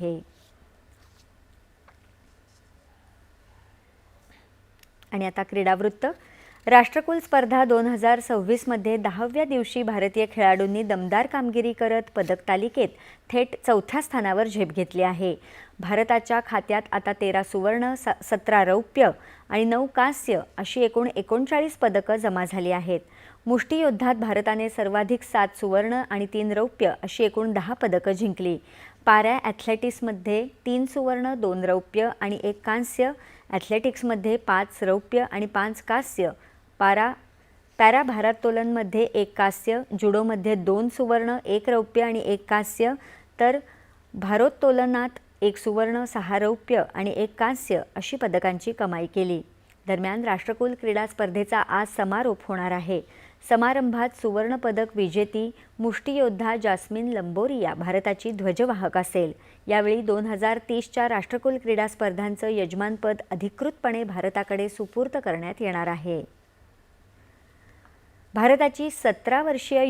आहे। आणि आता क्रीडावृत्त। राष्ट्रकुल स्पर्धा 2026 मध्ये 10व्या दिवशी भारतीय खेळाडूंनी दमदार कामगिरी करत पदक तालिकेत थेट 4थ्या स्थानावर झेप घेतली आहे। भारताच्या खात्यात आता 13 सुवर्ण, 17 रौप्य आणि 9 कांस्य अशी एकूण 39 पदकं जमा झाली आहेत। मुष्टियुद्धात भारताने सर्वाधिक 7 सुवर्ण आणि 3 रौप्य अशी एकूण 10 पदकं जिंकली। पॅरा ॲथलेटिक्समध्ये 3 सुवर्ण, 2 रौप्य आणि 1 कांस्य, ॲथलेटिक्समध्ये 5 रौप्य आणि 5 कांस्य, पॅरा भारोत्तोलनमध्ये 1 कांस्य, जुडोमध्ये 2 सुवर्ण, 1 रौप्य आणि 1 कांस्य, तर भारोत्तोलनात 1 सुवर्ण, 6 रौप्य आणि 1 कांस्य अशी पदकांची कमाई केली। दरम्यान राष्ट्रकुल क्रीडा स्पर्धेचा आज समारोप होणार आहे। समारंभात सुवर्ण पदक विजेती मुष्टियोद्धा जास्मिन लंबोरिया भारताची ध्वजवाहक असेल। यावेळी 2030च्या राष्ट्रकुल क्रीडा स्पर्धांचं यजमानपद अधिकृतपणे भारताकडे सुपूर्द करण्यात येणार आहे। भारताची 17 वर्षीय